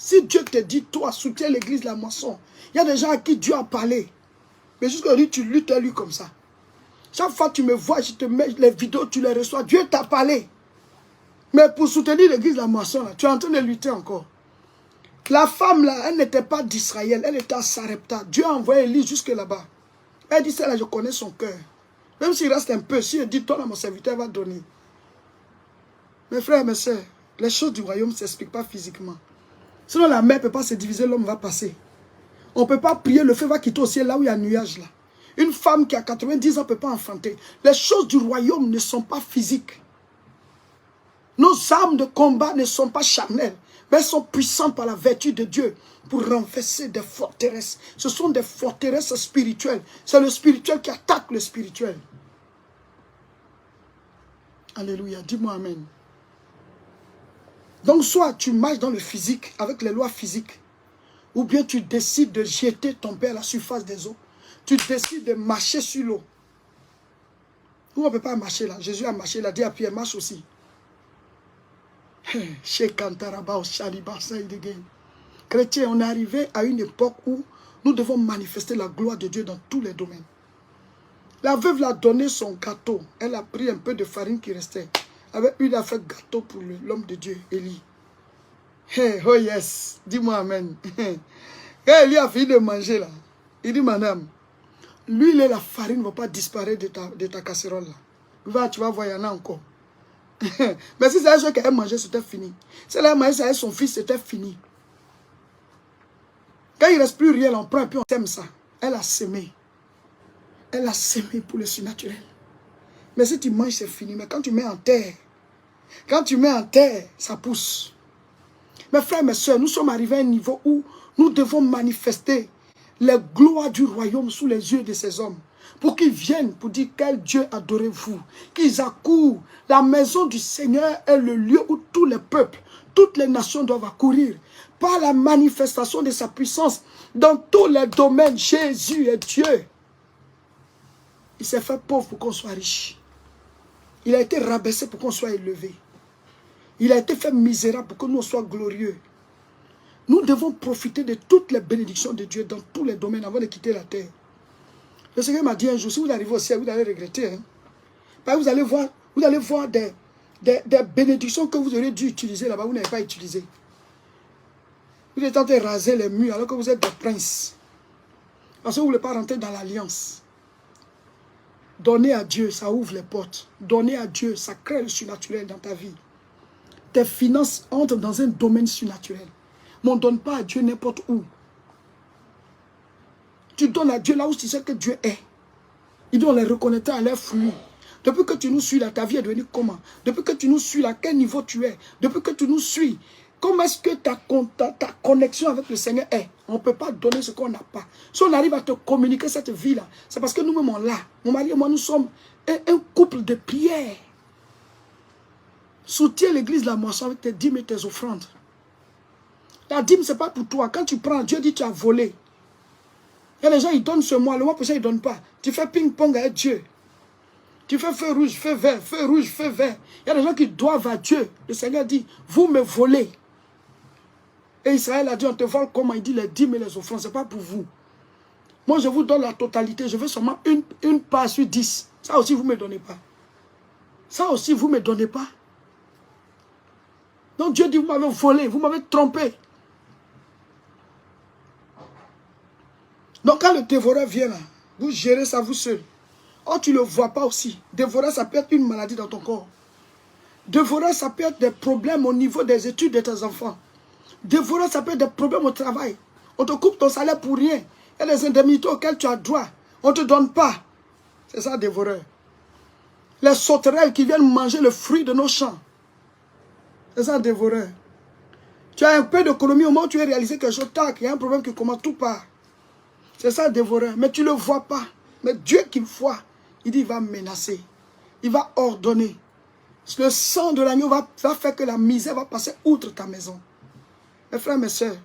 Si Dieu te dit, toi, soutiens l'église, la moisson, il y a des gens à qui Dieu a parlé. Mais jusqu'aujourd'hui, tu luttes à lui comme ça. Chaque fois que tu me vois, je te mets les vidéos, tu les reçois. Dieu t'a parlé. Mais pour soutenir l'église, la moisson, là, tu es en train de lutter encore. La femme, là, elle n'était pas d'Israël. Elle était à Sarepta. Dieu a envoyé Élie jusque là-bas. Elle dit, celle-là, je connais son cœur. Même s'il reste un peu, si elle dit, toi, là, mon serviteur, elle va donner. Mes frères et mes soeurs, les choses du royaume ne s'expliquent pas physiquement. Sinon, la mer ne peut pas se diviser, l'homme va passer. On ne peut pas prier, le feu va quitter au ciel là où il y a un nuage là. Une femme qui a 90 ans ne peut pas enfanter. Les choses du royaume ne sont pas physiques. Nos armes de combat ne sont pas charnelles, mais elles sont puissantes par la vertu de Dieu pour renverser des forteresses. Ce sont des forteresses spirituelles. C'est le spirituel qui attaque le spirituel. Alléluia, dis-moi amen. Donc soit tu marches dans le physique avec les lois physiques, ou bien tu décides de jeter ton père à la surface des eaux. Tu décides de marcher sur l'eau. Ou on ne peut pas marcher là. Jésus a marché, il a dit à Pierre, marche aussi. Chrétiens, on est arrivé à une époque où nous devons manifester la gloire de Dieu dans tous les domaines. La veuve l'a donné son gâteau. Elle a pris un peu de farine qui restait. Avec lui, il a fait gâteau pour l'homme de Dieu, Élie. Hey, oh yes, dis-moi amen. Quand Élie a fini de manger là, il dit, madame, l'huile et la farine ne vont pas disparaître de ta casserole là. Va, tu vas voir, il y en a encore. Mais si c'est un jour qu'elle a mangé, c'était fini. Si elle a mangé avec son fils, c'était fini. Quand il ne reste plus rien, on prend et puis on sème ça. Elle a semé. Elle a semé pour le surnaturel. Mais si tu manges, c'est fini. Mais quand tu mets en terre, ça pousse. Mes frères, mes soeurs, nous sommes arrivés à un niveau où nous devons manifester les gloires du royaume sous les yeux de ces hommes. Pour qu'ils viennent, pour dire quel Dieu adorez-vous. Qu'ils accourent. La maison du Seigneur est le lieu où tous les peuples, toutes les nations doivent accourir. Par la manifestation de sa puissance dans tous les domaines. Jésus est Dieu. Il s'est fait pauvre pour qu'on soit riche. Il a été rabaissé pour qu'on soit élevé. Il a été fait misérable pour que nous soyons glorieux. Nous devons profiter de toutes les bénédictions de Dieu dans tous les domaines avant de quitter la terre. Le Seigneur m'a dit un jour, si vous arrivez au ciel, vous allez regretter. Hein? Parce que vous allez voir des bénédictions que vous auriez dû utiliser là-bas, vous n'avez pas utilisé. Vous êtes en train de raser les murs alors que vous êtes des princes. Parce que vous ne voulez pas rentrer dans l'alliance. Donner à Dieu, ça ouvre les portes. Donner à Dieu, ça crée le surnaturel dans ta vie. Tes finances entrent dans un domaine surnaturel. Mais on ne donne pas à Dieu n'importe où. Tu donnes à Dieu là où tu sais que Dieu est. Il doit les reconnaître à leur fruit. Depuis que tu nous suis là, ta vie est devenue comment? Depuis que tu nous suis là, quel niveau tu es? Depuis que tu nous suis, comment est-ce que ta connexion avec le Seigneur est? On ne peut pas donner ce qu'on n'a pas. Si on arrive à te communiquer cette vie-là, c'est parce que nous-mêmes on l'a. Mon mari et moi, nous sommes un couple de prière. Soutiens l'église de la moisson avec tes dîmes et tes offrandes. La dîme, ce n'est pas pour toi. Quand tu prends, Dieu dit que tu as volé. Il y a des gens, ils donnent ce mois, le mois prochain, ils ne donnent pas. Tu fais ping-pong avec Dieu. Tu fais feu rouge, feu vert, feu rouge, feu vert. Il y a des gens qui doivent à Dieu. Le Seigneur dit, vous me volez. Et Israël a dit, on te vole comment? Il dit, les dîmes et les offrandes, ce n'est pas pour vous. Moi, je vous donne la totalité. Je veux seulement une part sur 10. Ça aussi, vous ne me donnez pas. Ça aussi, vous ne me donnez pas. Donc Dieu dit, vous m'avez volé, vous m'avez trompé. Donc quand le dévoreur vient là, vous gérez ça vous seul. Oh, tu ne le vois pas aussi. Dévoreur, ça peut être une maladie dans ton corps. Dévoreur, ça peut être des problèmes au niveau des études de tes enfants. Dévoreur, ça peut être des problèmes au travail. On te coupe ton salaire pour rien. Il y a des indemnités auxquelles tu as droit. On ne te donne pas. C'est ça, dévoreur. Les sauterelles qui viennent manger le fruit de nos champs. C'est ça, dévoreur. Tu as un peu d'économie au moment où tu as réalisé quelque chose, tac, il y a un problème qui commence tout part. C'est ça, dévoreur. Mais tu ne le vois pas. Mais Dieu qui le voit, il dit, il va menacer. Il va ordonner. Le sang de l'agneau va faire que la misère va passer outre ta maison. Mes frères, mes soeurs,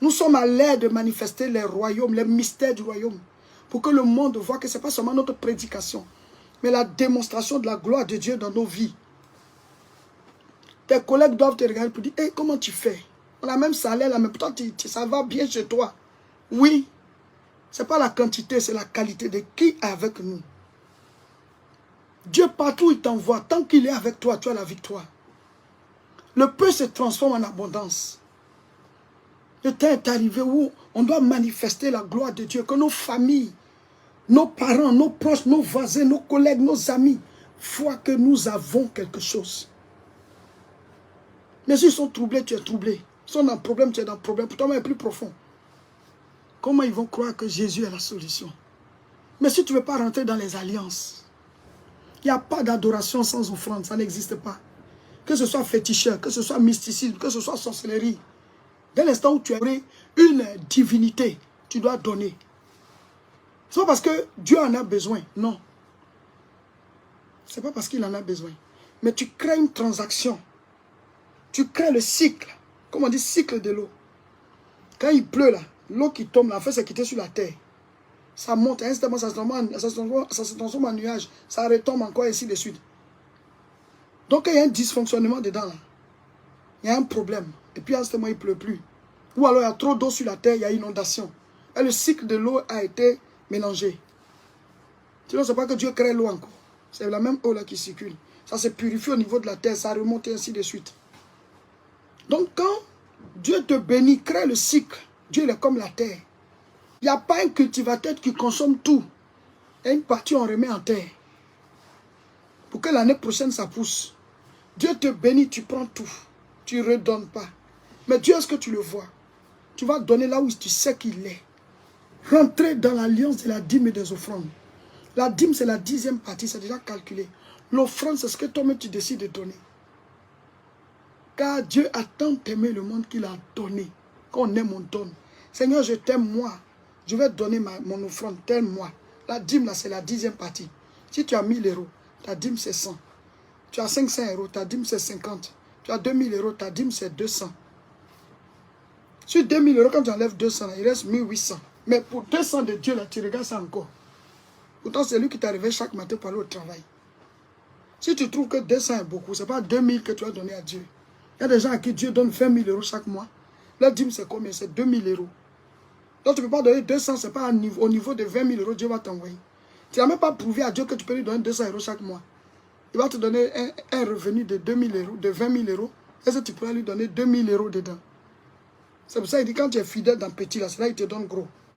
nous sommes à l'ère de manifester les royaumes, les mystères du royaume. Pour que le monde voit que ce n'est pas seulement notre prédication, mais la démonstration de la gloire de Dieu dans nos vies. Tes collègues doivent te regarder pour dire, hey, comment tu fais? On a même salaire là, mais pourtant ça va bien chez toi. Oui, ce n'est pas la quantité, c'est la qualité de qui est avec nous. Dieu, partout où il t'envoie, tant qu'il est avec toi, tu as la victoire. Le peu se transforme en abondance. Le temps est arrivé où on doit manifester la gloire de Dieu, que nos familles, nos parents, nos proches, nos voisins, nos collègues, nos amis voient que nous avons quelque chose. Mais s'ils sont troublés, tu es troublé. S'ils sont dans le problème, tu es dans le problème. Pour toi, c'est plus profond. Comment ils vont croire que Jésus est la solution? Mais si tu ne veux pas rentrer dans les alliances, il n'y a pas d'adoration sans offrande, ça n'existe pas. Que ce soit féticheur, que ce soit mysticisme, que ce soit sorcellerie. Dès l'instant où tu as une divinité, tu dois donner. Ce n'est pas parce que Dieu en a besoin, non. Ce n'est pas parce qu'il en a besoin. Mais tu crées une transaction. Tu crées le cycle. Comme on dit, cycle de l'eau. Quand il pleut là, l'eau qui tombe là, en fait, c'est quitter sur la terre. Ça monte, instantanément, ça se transforme en nuage. Ça retombe encore, ainsi de suite. Donc, il y a un dysfonctionnement dedans là. Il y a un problème. Et puis, en ce moment, il ne pleut plus. Ou alors, il y a trop d'eau sur la terre, il y a inondation. Et le cycle de l'eau a été mélangé. Sinon, ce n'est pas que Dieu crée l'eau encore. C'est la même eau là qui circule. Ça se purifie au niveau de la terre, ça remonte et ainsi de suite. Donc, quand Dieu te bénit, crée le cycle, Dieu il est comme la terre. Il n'y a pas un cultivateur qui consomme tout. Et une partie, on remet en terre. Pour que l'année prochaine, ça pousse. Dieu te bénit, tu prends tout. Tu ne redonnes pas. Mais Dieu, est-ce que tu le vois? Tu vas donner là où tu sais qu'il est. Rentrer dans l'alliance de la dîme et des offrandes. La dîme, c'est la 10e partie, c'est déjà calculé. L'offrande, c'est ce que toi-même tu décides de donner. Car Dieu a tant aimé le monde qu'il a donné. Qu'on aime, on donne. Seigneur, je t'aime moi. Je vais donner mon offrande, t'aime-moi. La dîme, là, c'est la 10e partie. Si tu as 1000 euros, ta dîme, c'est 100. Tu as 500 euros, ta dîme, c'est 50. Tu as 2000 euros, ta dîme, c'est 200. Sur 2000 euros, quand tu enlèves 200, il reste 1800. Mais pour 200 de Dieu, là, tu regardes ça encore. Pourtant, c'est lui qui t'arrivait chaque matin pour aller au travail. Si tu trouves que 200 est beaucoup, ce n'est pas 2000 que tu as donné à Dieu. Il y a des gens à qui Dieu donne 20 000 euros chaque mois. Leur dîme, c'est combien? C'est 2000 euros. Donc, tu ne peux pas donner 200, ce n'est pas au niveau de 20 000 euros, Dieu va t'envoyer. Tu n'as même pas prouvé à Dieu que tu peux lui donner 200 euros chaque mois. Il va te donner un revenu de 2000 euros, de 20 000 euros. Est-ce que tu pourras lui donner 2000 euros dedans? C'est pour ça qu'il dit, quand tu es fidèle dans petit, là, c'est là qu'il te donne gros.